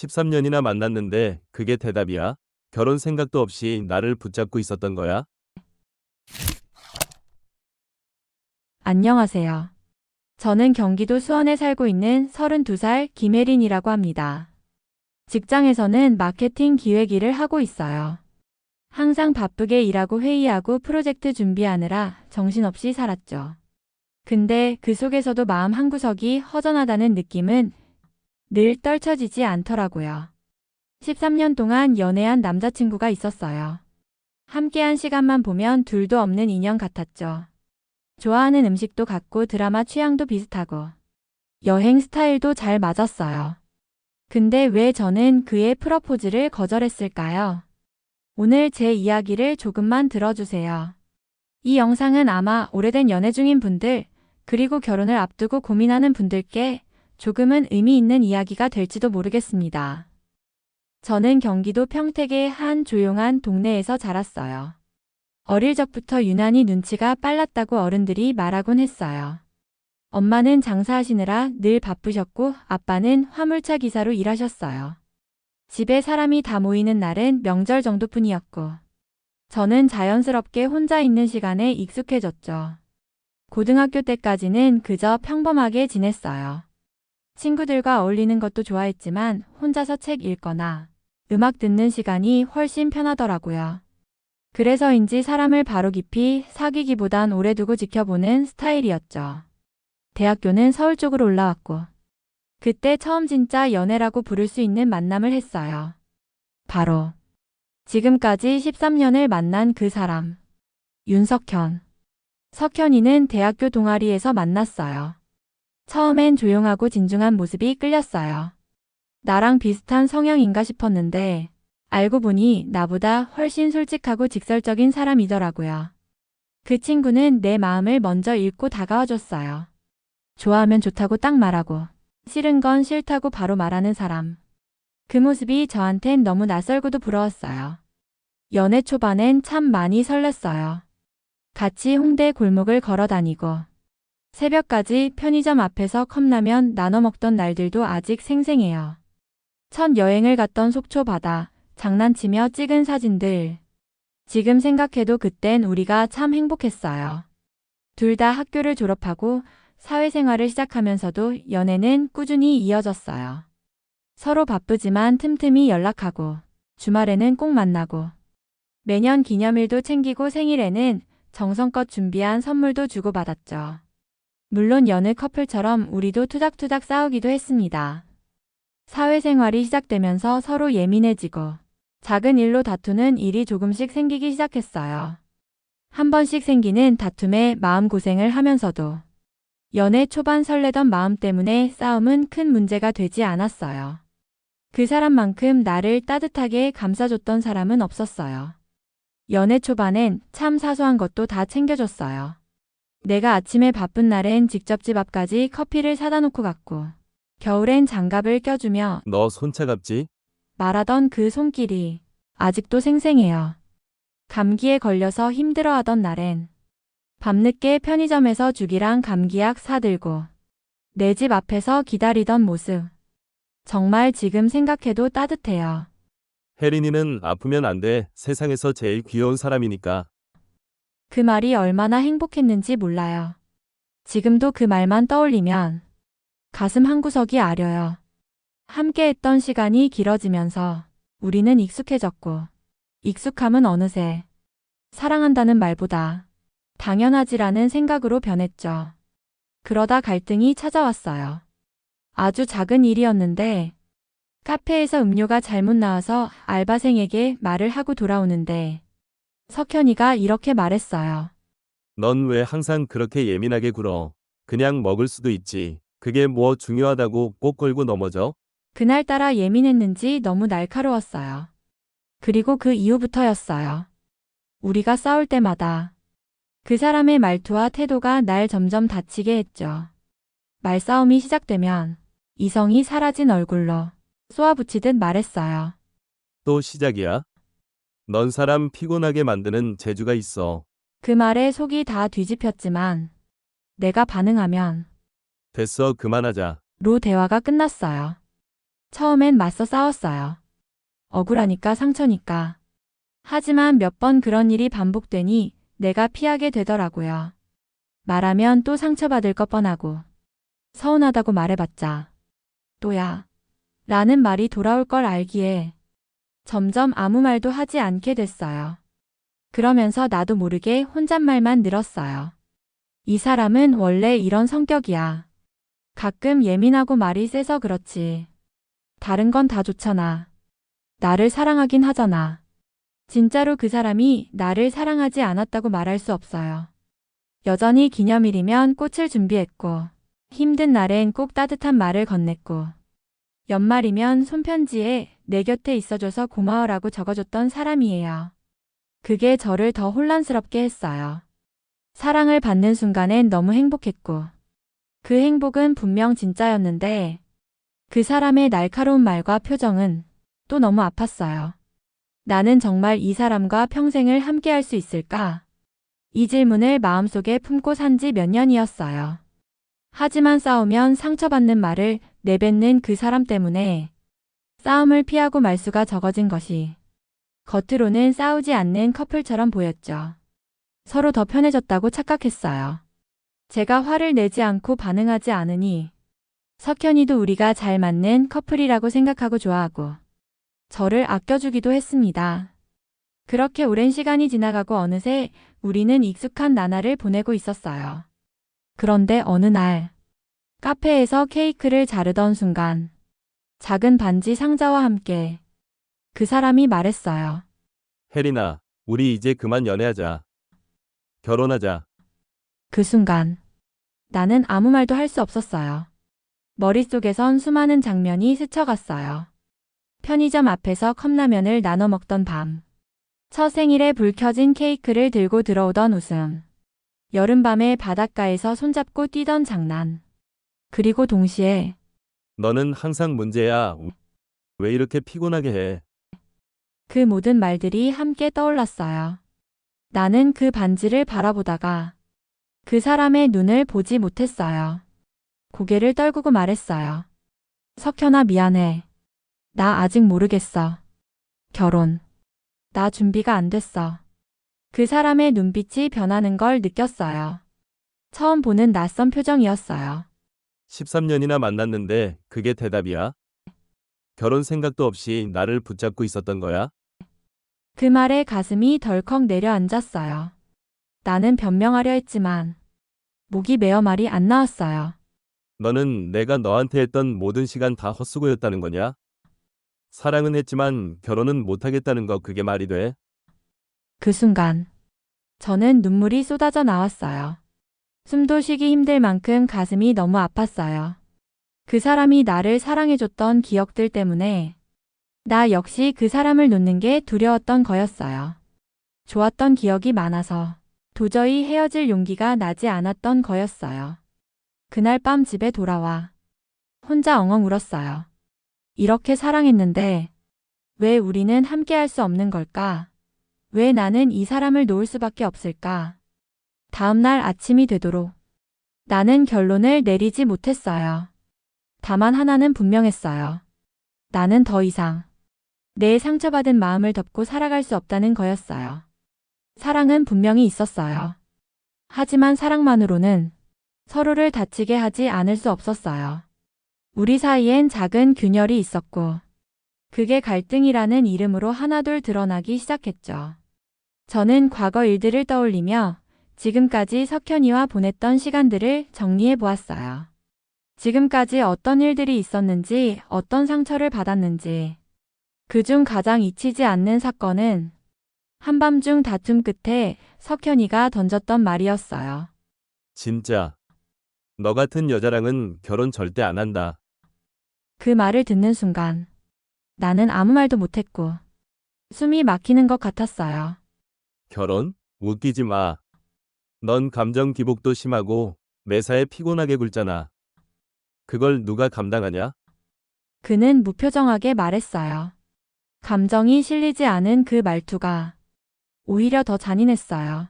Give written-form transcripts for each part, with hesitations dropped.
13년이나 만났는데 그게 대답이야? 결혼 생각도 없이 나를 붙잡고 있었던 거야? 안녕하세요. 저는 경기도 수원에 살고 있는 32살 김혜린이라고 합니다. 직장에서는 마케팅 기획 일을 하고 있어요. 항상 바쁘게 일하고 회의하고 프로젝트 준비하느라 정신없이 살았죠. 근데 그 속에서도 마음 한구석이 허전하다는 느낌은 늘 떨쳐지지 않더라고요. 13년 동안 연애한 남자친구가 있었어요. 함께한 시간만 보면 둘도 없는 인연 같았죠. 좋아하는 음식도 같고 드라마 취향도 비슷하고 여행 스타일도 잘 맞았어요. 근데 왜 저는 그의 프러포즈를 거절했을까요? 오늘 제 이야기를 조금만 들어주세요. 이 영상은 아마 오래된 연애 중인 분들, 그리고 결혼을 앞두고 고민하는 분들께 조금은 의미 있는 이야기가 될지도 모르겠습니다. 저는 경기도 평택의 한 조용한 동네에서 자랐어요. 어릴 적부터 유난히 눈치가 빨랐다고 어른들이 말하곤 했어요. 엄마는 장사하시느라 늘 바쁘셨고 아빠는 화물차 기사로 일하셨어요. 집에 사람이 다 모이는 날은 명절 정도뿐이었고 저는 자연스럽게 혼자 있는 시간에 익숙해졌죠. 고등학교 때까지는 그저 평범하게 지냈어요. 친구들과 어울리는 것도 좋아했지만 혼자서 책 읽거나 음악 듣는 시간이 훨씬 편하더라고요. 그래서인지 사람을 바로 깊이 사귀기보단 오래 두고 지켜보는 스타일이었죠. 대학교는 서울 쪽으로 올라왔고 그때 처음 진짜 연애라고 부를 수 있는 만남을 했어요. 바로 지금까지 13년을 만난 그 사람, 윤석현. 석현이는 대학교 동아리에서 만났어요. 처음엔 조용하고 진중한 모습이 끌렸어요. 나랑 비슷한 성향인가 싶었는데 알고 보니 나보다 훨씬 솔직하고 직설적인 사람이더라고요. 그 친구는 내 마음을 먼저 읽고 다가와줬어요. 좋아하면 좋다고 딱 말하고 싫은 건 싫다고 바로 말하는 사람. 그 모습이 저한텐 너무 낯설고도 부러웠어요. 연애 초반엔 참 많이 설렜어요. 같이 홍대 골목을 걸어 다니고 새벽까지 편의점 앞에서 컵라면 나눠 먹던 날들도 아직 생생해요. 첫 여행을 갔던 속초 바다, 장난치며 찍은 사진들. 지금 생각해도 그땐 우리가 참 행복했어요. 둘 다 학교를 졸업하고 사회생활을 시작하면서도 연애는 꾸준히 이어졌어요. 서로 바쁘지만 틈틈이 연락하고 주말에는 꼭 만나고 매년 기념일도 챙기고 생일에는 정성껏 준비한 선물도 주고받았죠. 물론 여느 커플처럼 우리도 투닥투닥 싸우기도 했습니다. 사회생활이 시작되면서 서로 예민해지고 작은 일로 다투는 일이 조금씩 생기기 시작했어요. 한 번씩 생기는 다툼에 마음고생을 하면서도 연애 초반 설레던 마음 때문에 싸움은 큰 문제가 되지 않았어요. 그 사람만큼 나를 따뜻하게 감싸줬던 사람은 없었어요. 연애 초반엔 참 사소한 것도 다 챙겨줬어요. 내가 아침에 바쁜 날엔 직접 집 앞까지 커피를 사다 놓고 갔고 겨울엔 장갑을 껴주며 너 손 차갑지? 말하던 그 손길이 아직도 생생해요. 감기에 걸려서 힘들어하던 날엔 밤늦게 편의점에서 죽이랑 감기약 사들고 내 집 앞에서 기다리던 모습. 정말 지금 생각해도 따뜻해요. 혜린이는 아프면 안 돼. 세상에서 제일 귀여운 사람이니까. 그 말이 얼마나 행복했는지 몰라요. 지금도 그 말만 떠올리면 가슴 한구석이 아려요. 함께했던 시간이 길어지면서 우리는 익숙해졌고 익숙함은 어느새 사랑한다는 말보다 당연하지라는 생각으로 변했죠. 그러다 갈등이 찾아왔어요. 아주 작은 일이었는데 카페에서 음료가 잘못 나와서 알바생에게 말을 하고 돌아오는데 석현이가 이렇게 말했어요. 넌 왜 항상 그렇게 예민하게 굴어? 그냥 먹을 수도 있지. 그게 뭐 중요하다고 꼭 걸고 넘어져? 그날따라 예민했는지 너무 날카로웠어요. 그리고 그 이후부터였어요. 우리가 싸울 때마다 그 사람의 말투와 태도가 날 점점 다치게 했죠. 말싸움이 시작되면 이성이 사라진 얼굴로 쏘아붙이듯 말했어요. 또 시작이야? 넌 사람 피곤하게 만드는 재주가 있어. 그 말에 속이 다 뒤집혔지만 내가 반응하면 됐어, 그만하자. 로 대화가 끝났어요. 처음엔 맞서 싸웠어요. 억울하니까 상처니까. 하지만 몇 번 그런 일이 반복되니 내가 피하게 되더라고요. 말하면 또 상처받을 것 뻔하고. 서운하다고 말해봤자. 또야. 라는 말이 돌아올 걸 알기에 점점 아무 말도 하지 않게 됐어요. 그러면서 나도 모르게 혼잣말만 늘었어요. 이 사람은 원래 이런 성격이야. 가끔 예민하고 말이 세서 그렇지. 다른 건 다 좋잖아. 나를 사랑하긴 하잖아. 진짜로 그 사람이 나를 사랑하지 않았다고 말할 수 없어요. 여전히 기념일이면 꽃을 준비했고, 힘든 날엔 꼭 따뜻한 말을 건넸고, 연말이면 손편지에 내 곁에 있어줘서 고마워라고 적어줬던 사람이에요. 그게 저를 더 혼란스럽게 했어요. 사랑을 받는 순간엔 너무 행복했고, 그 행복은 분명 진짜였는데, 그 사람의 날카로운 말과 표정은 또 너무 아팠어요. 나는 정말 이 사람과 평생을 함께할 수 있을까? 이 질문을 마음속에 품고 산 지 몇 년이었어요. 하지만 싸우면 상처받는 말을 내뱉는 그 사람 때문에 싸움을 피하고 말수가 적어진 것이 겉으로는 싸우지 않는 커플처럼 보였죠. 서로 더 편해졌다고 착각했어요. 제가 화를 내지 않고 반응하지 않으니 석현이도 우리가 잘 맞는 커플이라고 생각하고 좋아하고 저를 아껴주기도 했습니다. 그렇게 오랜 시간이 지나가고 어느새 우리는 익숙한 나날을 보내고 있었어요. 그런데 어느 날 카페에서 케이크를 자르던 순간 작은 반지 상자와 함께 그 사람이 말했어요. 혜린아, 우리 이제 그만 연애하자. 결혼하자. 그 순간 나는 아무 말도 할 수 없었어요. 머릿속에선 수많은 장면이 스쳐갔어요. 편의점 앞에서 컵라면을 나눠 먹던 밤. 첫 생일에 불 켜진 케이크를 들고 들어오던 웃음. 여름밤에 바닷가에서 손잡고 뛰던 장난. 그리고 동시에 너는 항상 문제야. 왜 이렇게 피곤하게 해? 그 모든 말들이 함께 떠올랐어요. 나는 그 반지를 바라보다가 그 사람의 눈을 보지 못했어요. 고개를 떨구고 말했어요. 석현아, 미안해. 나 아직 모르겠어. 결혼. 나 준비가 안 됐어. 그 사람의 눈빛이 변하는 걸 느꼈어요. 처음 보는 낯선 표정이었어요. 13년이나 만났는데 그게 대답이야? 결혼 생각도 없이 나를 붙잡고 있었던 거야? 그 말에 가슴이 덜컥 내려앉았어요. 나는 변명하려 했지만 목이 메어 말이 안 나왔어요. 너는 내가 너한테 했던 모든 시간 다 헛수고였다는 거냐? 사랑은 했지만 결혼은 못하겠다는 거 그게 말이 돼? 그 순간 저는 눈물이 쏟아져 나왔어요. 숨도 쉬기 힘들 만큼 가슴이 너무 아팠어요. 그 사람이 나를 사랑해줬던 기억들 때문에 나 역시 그 사람을 놓는 게 두려웠던 거였어요. 좋았던 기억이 많아서 도저히 헤어질 용기가 나지 않았던 거였어요. 그날 밤 집에 돌아와 혼자 엉엉 울었어요. 이렇게 사랑했는데 왜 우리는 함께할 수 없는 걸까? 왜 나는 이 사람을 놓을 수밖에 없을까? 다음 날 아침이 되도록 나는 결론을 내리지 못했어요. 다만 하나는 분명했어요. 나는 더 이상 내 상처받은 마음을 덮고 살아갈 수 없다는 거였어요. 사랑은 분명히 있었어요. 하지만 사랑만으로는 서로를 다치게 하지 않을 수 없었어요. 우리 사이엔 작은 균열이 있었고, 그게 갈등이라는 이름으로 하나둘 드러나기 시작했죠. 저는 과거 일들을 떠올리며 지금까지 석현이와 보냈던 시간들을 정리해 보았어요. 지금까지 어떤 일들이 있었는지, 어떤 상처를 받았는지, 그중 가장 잊히지 않는 사건은 한밤중 다툼 끝에 석현이가 던졌던 말이었어요. 진짜. 너 같은 여자랑은 결혼 절대 안 한다. 그 말을 듣는 순간 나는 아무 말도 못했고 숨이 막히는 것 같았어요. 결혼? 웃기지 마. 넌 감정 기복도 심하고 매사에 피곤하게 굴잖아. 그걸 누가 감당하냐? 그는 무표정하게 말했어요. 감정이 실리지 않은 그 말투가 오히려 더 잔인했어요.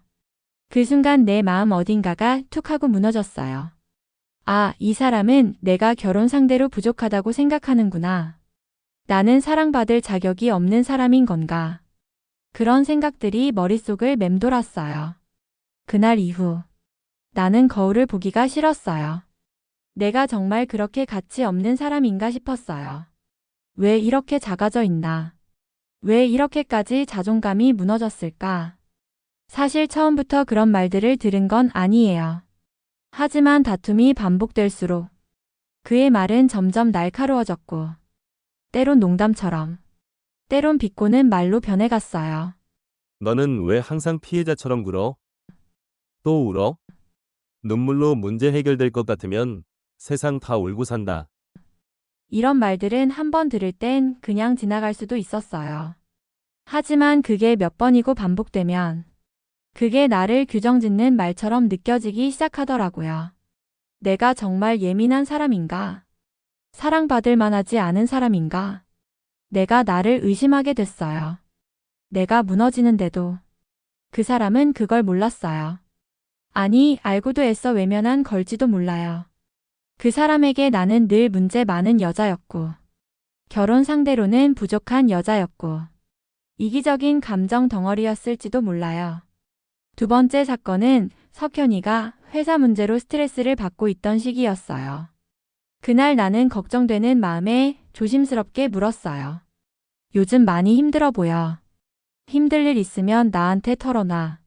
그 순간 내 마음 어딘가가 툭 하고 무너졌어요. 아, 이 사람은 내가 결혼 상대로 부족하다고 생각하는구나. 나는 사랑받을 자격이 없는 사람인 건가? 그런 생각들이 머릿속을 맴돌았어요. 그날 이후 나는 거울을 보기가 싫었어요. 내가 정말 그렇게 가치 없는 사람인가 싶었어요. 왜 이렇게 작아져 있나? 왜 이렇게까지 자존감이 무너졌을까? 사실 처음부터 그런 말들을 들은 건 아니에요. 하지만 다툼이 반복될수록 그의 말은 점점 날카로워졌고, 때론 농담처럼, 때론 비꼬는 말로 변해갔어요. 너는 왜 항상 피해자처럼 굴어? 또 울어? 눈물로 문제 해결될 것 같으면 세상 다 울고 산다. 이런 말들은 한 번 들을 땐 그냥 지나갈 수도 있었어요. 하지만 그게 몇 번이고 반복되면 그게 나를 규정짓는 말처럼 느껴지기 시작하더라고요. 내가 정말 예민한 사람인가? 사랑받을 만하지 않은 사람인가? 내가 나를 의심하게 됐어요. 내가 무너지는데도 그 사람은 그걸 몰랐어요. 아니, 알고도 애써 외면한 걸지도 몰라요. 그 사람에게 나는 늘 문제 많은 여자였고, 결혼 상대로는 부족한 여자였고, 이기적인 감정 덩어리였을지도 몰라요. 두 번째 사건은 석현이가 회사 문제로 스트레스를 받고 있던 시기였어요. 그날 나는 걱정되는 마음에 조심스럽게 물었어요. 요즘 많이 힘들어 보여. 힘들 일 있으면 나한테 털어놔.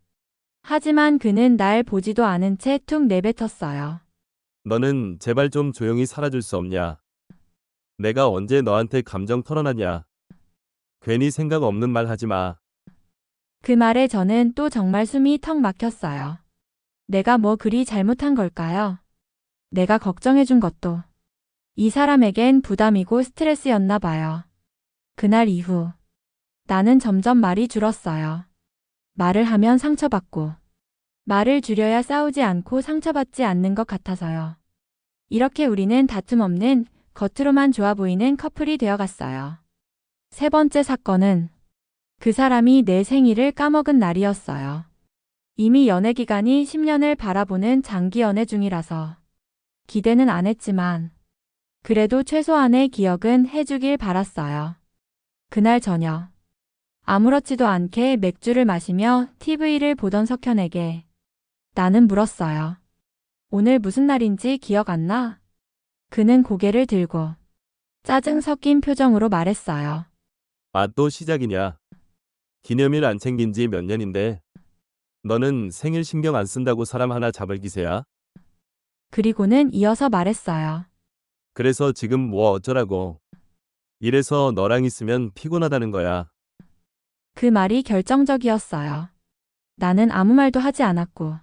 하지만 그는 날 보지도 않은 채 툭 내뱉었어요. 너는 제발 좀 조용히 살아줄 수 없냐? 내가 언제 너한테 감정 털어놨냐? 괜히 생각 없는 말 하지 마. 그 말에 저는 또 정말 숨이 턱 막혔어요. 내가 뭐 그리 잘못한 걸까요? 내가 걱정해준 것도 이 사람에겐 부담이고 스트레스였나 봐요. 그날 이후 나는 점점 말이 줄었어요. 말을 하면 상처받고 말을 줄여야 싸우지 않고 상처받지 않는 것 같아서요. 이렇게 우리는 다툼 없는 겉으로만 좋아 보이는 커플이 되어갔어요. 세 번째 사건은 그 사람이 내 생일을 까먹은 날이었어요. 이미 연애 기간이 10년을 바라보는 장기 연애 중이라서 기대는 안 했지만 그래도 최소한의 기억은 해주길 바랐어요. 그날 저녁 아무렇지도 않게 맥주를 마시며 TV를 보던 석현에게 나는 물었어요. 오늘 무슨 날인지 기억 안 나? 그는 고개를 들고 짜증 섞인 표정으로 말했어요. 아, 또 시작이냐? 기념일 안 챙긴 지 몇 년인데. 너는 생일 신경 안 쓴다고 사람 하나 잡을 기세야? 그리고는 이어서 말했어요. 그래서 지금 뭐 어쩌라고. 이래서 너랑 있으면 피곤하다는 거야. 그 말이 결정적이었어요. 나는 아무 말도 하지 않았고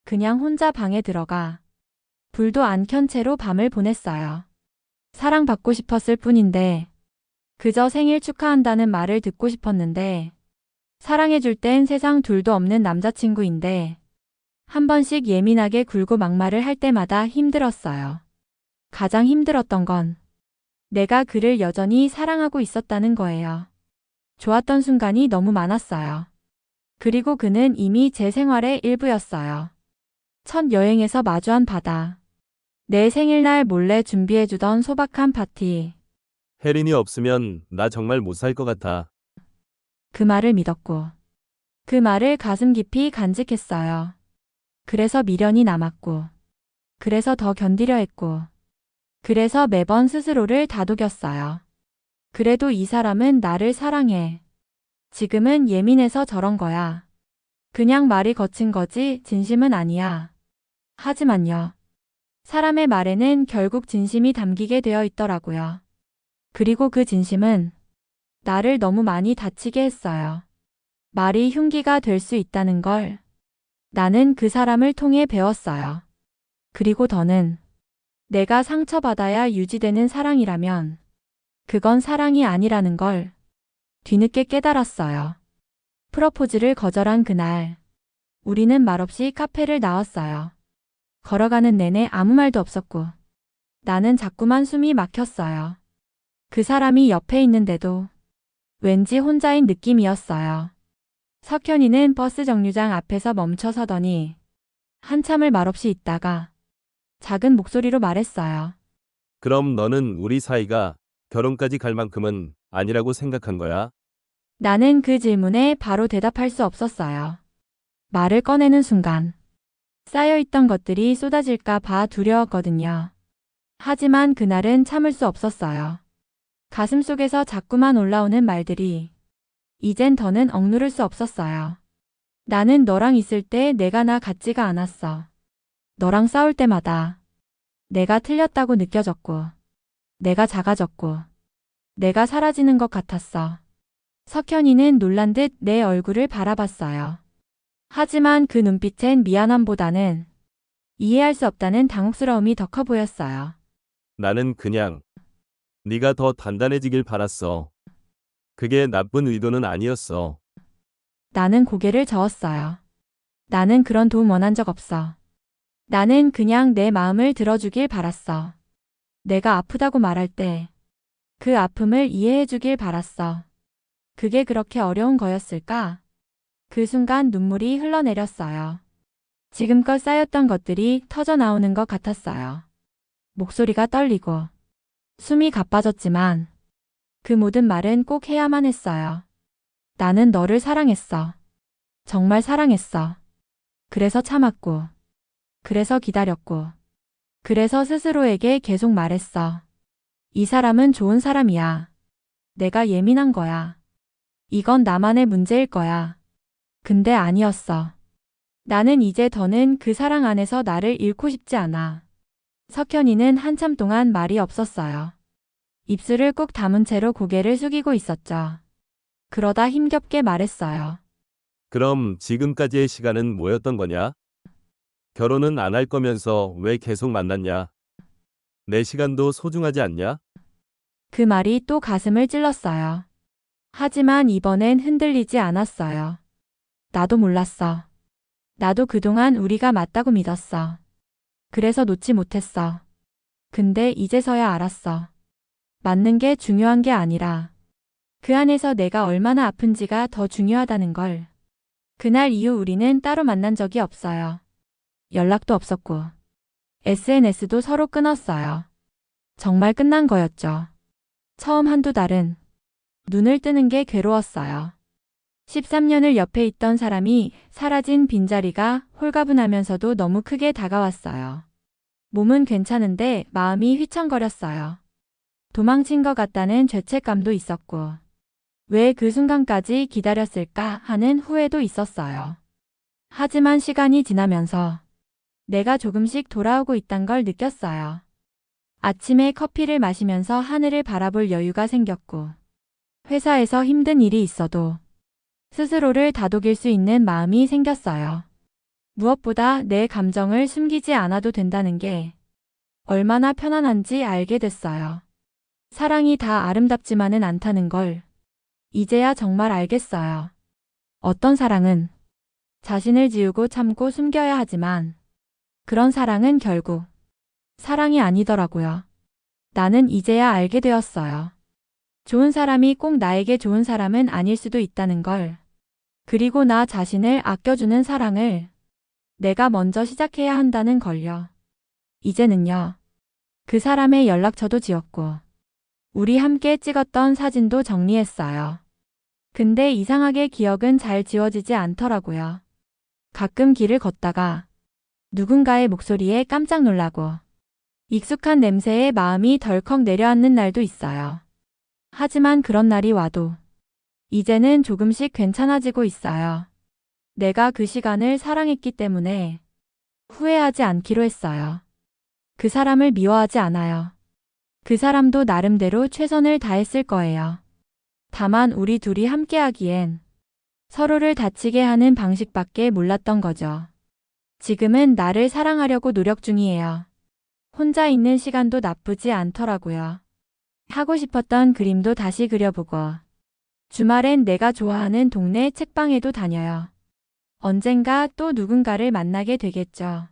그냥 혼자 방에 들어가 불도 안 켠 채로 밤을 보냈어요. 사랑받고 싶었을 뿐인데 그저 생일 축하한다는 말을 듣고 싶었는데 사랑해줄 땐 세상 둘도 없는 남자친구인데 한 번씩 예민하게 굴고 막말을 할 때마다 힘들었어요. 가장 힘들었던 건 내가 그를 여전히 사랑하고 있었다는 거예요. 좋았던 순간이 너무 많았어요. 그리고 그는 이미 제 생활의 일부였어요. 첫 여행에서 마주한 바다. 내 생일날 몰래 준비해주던 소박한 파티. 혜린이 없으면 나 정말 못 살 것 같아. 그 말을 믿었고 그 말을 가슴 깊이 간직했어요. 그래서 미련이 남았고 그래서 더 견디려 했고 그래서 매번 스스로를 다독였어요. 그래도 이 사람은 나를 사랑해. 지금은 예민해서 저런 거야. 그냥 말이 거친 거지 진심은 아니야. 하지만요. 사람의 말에는 결국 진심이 담기게 되어 있더라고요. 그리고 그 진심은 나를 너무 많이 다치게 했어요. 말이 흉기가 될 수 있다는 걸 나는 그 사람을 통해 배웠어요. 그리고 더는 내가 상처받아야 유지되는 사랑이라면 그건 사랑이 아니라는 걸 뒤늦게 깨달았어요. 프러포즈를 거절한 그날 우리는 말없이 카페를 나왔어요. 걸어가는 내내 아무 말도 없었고 나는 자꾸만 숨이 막혔어요. 그 사람이 옆에 있는데도 왠지 혼자인 느낌이었어요. 석현이는 버스 정류장 앞에서 멈춰 서더니 한참을 말없이 있다가 작은 목소리로 말했어요. 그럼 너는 우리 사이가 결혼까지 갈 만큼은 아니라고 생각한 거야. 나는 그 질문에 바로 대답할 수 없었어요. 말을 꺼내는 순간 쌓여있던 것들이 쏟아질까 봐 두려웠거든요. 하지만 그날은 참을 수 없었어요. 가슴속에서 자꾸만 올라오는 말들이 이젠 더는 억누를 수 없었어요. 나는 너랑 있을 때 내가 나 같지가 않았어. 너랑 싸울 때마다 내가 틀렸다고 느껴졌고, 내가 작아졌고, 내가 사라지는 것 같았어. 석현이는 놀란 듯 내 얼굴을 바라봤어요. 하지만 그 눈빛엔 미안함보다는 이해할 수 없다는 당혹스러움이 더 커 보였어요. 나는 그냥 네가 더 단단해지길 바랐어. 그게 나쁜 의도는 아니었어. 나는 고개를 저었어요. 나는 그런 도움 원한 적 없어. 나는 그냥 내 마음을 들어주길 바랐어. 내가 아프다고 말할 때 그 아픔을 이해해 주길 바랐어. 그게 그렇게 어려운 거였을까? 그 순간 눈물이 흘러내렸어요. 지금껏 쌓였던 것들이 터져 나오는 것 같았어요. 목소리가 떨리고 숨이 가빠졌지만 그 모든 말은 꼭 해야만 했어요. 나는 너를 사랑했어. 정말 사랑했어. 그래서 참았고, 그래서 기다렸고, 그래서 스스로에게 계속 말했어. 이 사람은 좋은 사람이야. 내가 예민한 거야. 이건 나만의 문제일 거야. 근데 아니었어. 나는 이제 더는 그 사랑 안에서 나를 잃고 싶지 않아. 석현이는 한참 동안 말이 없었어요. 입술을 꾹 다문 채로 고개를 숙이고 있었죠. 그러다 힘겹게 말했어요. 그럼 지금까지의 시간은 뭐였던 거냐? 결혼은 안 할 거면서 왜 계속 만났냐? 내 시간도 소중하지 않냐? 그 말이 또 가슴을 찔렀어요. 하지만 이번엔 흔들리지 않았어요. 나도 몰랐어. 나도 그동안 우리가 맞다고 믿었어. 그래서 놓지 못했어. 근데 이제서야 알았어. 맞는 게 중요한 게 아니라 그 안에서 내가 얼마나 아픈지가 더 중요하다는 걸. 그날 이후 우리는 따로 만난 적이 없어요. 연락도 없었고 SNS도 서로 끊었어요. 정말 끝난 거였죠. 처음 한두 달은 눈을 뜨는 게 괴로웠어요. 13년을 옆에 있던 사람이 사라진 빈자리가 홀가분하면서도 너무 크게 다가왔어요. 몸은 괜찮은데 마음이 휘청거렸어요. 도망친 것 같다는 죄책감도 있었고, 왜 그 순간까지 기다렸을까 하는 후회도 있었어요. 하지만 시간이 지나면서 내가 조금씩 돌아오고 있단 걸 느꼈어요. 아침에 커피를 마시면서 하늘을 바라볼 여유가 생겼고, 회사에서 힘든 일이 있어도 스스로를 다독일 수 있는 마음이 생겼어요. 무엇보다 내 감정을 숨기지 않아도 된다는 게 얼마나 편안한지 알게 됐어요. 사랑이 다 아름답지만은 않다는 걸 이제야 정말 알겠어요. 어떤 사랑은 자신을 지우고 참고 숨겨야 하지만 그런 사랑은 결국 사랑이 아니더라고요. 나는 이제야 알게 되었어요. 좋은 사람이 꼭 나에게 좋은 사람은 아닐 수도 있다는 걸. 그리고 나 자신을 아껴주는 사랑을 내가 먼저 시작해야 한다는 걸요. 이제는요. 그 사람의 연락처도 지웠고 우리 함께 찍었던 사진도 정리했어요. 근데 이상하게 기억은 잘 지워지지 않더라고요. 가끔 길을 걷다가 누군가의 목소리에 깜짝 놀라고 익숙한 냄새에 마음이 덜컥 내려앉는 날도 있어요. 하지만 그런 날이 와도 이제는 조금씩 괜찮아지고 있어요. 내가 그 시간을 사랑했기 때문에 후회하지 않기로 했어요. 그 사람을 미워하지 않아요. 그 사람도 나름대로 최선을 다했을 거예요. 다만 우리 둘이 함께하기엔 서로를 다치게 하는 방식밖에 몰랐던 거죠. 지금은 나를 사랑하려고 노력 중이에요. 혼자 있는 시간도 나쁘지 않더라고요. 하고 싶었던 그림도 다시 그려보고 주말엔 내가 좋아하는 동네 책방에도 다녀요. 언젠가 또 누군가를 만나게 되겠죠.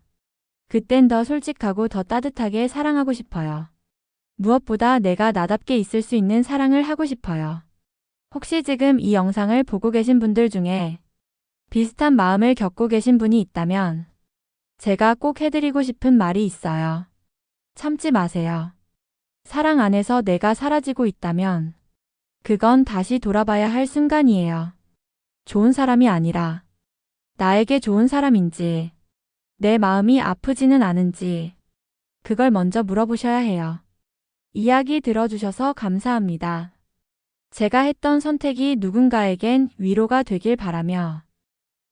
그땐 더 솔직하고 더 따뜻하게 사랑하고 싶어요. 무엇보다 내가 나답게 있을 수 있는 사랑을 하고 싶어요. 혹시 지금 이 영상을 보고 계신 분들 중에 비슷한 마음을 겪고 계신 분이 있다면 제가 꼭 해드리고 싶은 말이 있어요. 참지 마세요. 사랑 안에서 내가 사라지고 있다면 그건 다시 돌아봐야 할 순간이에요. 좋은 사람이 아니라 나에게 좋은 사람인지 내 마음이 아프지는 않은지 그걸 먼저 물어보셔야 해요. 이야기 들어주셔서 감사합니다. 제가 했던 선택이 누군가에겐 위로가 되길 바라며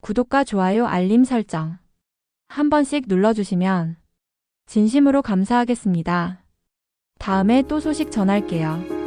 구독과 좋아요, 알림 설정 한 번씩 눌러주시면 진심으로 감사하겠습니다. 다음에 또 소식 전할게요.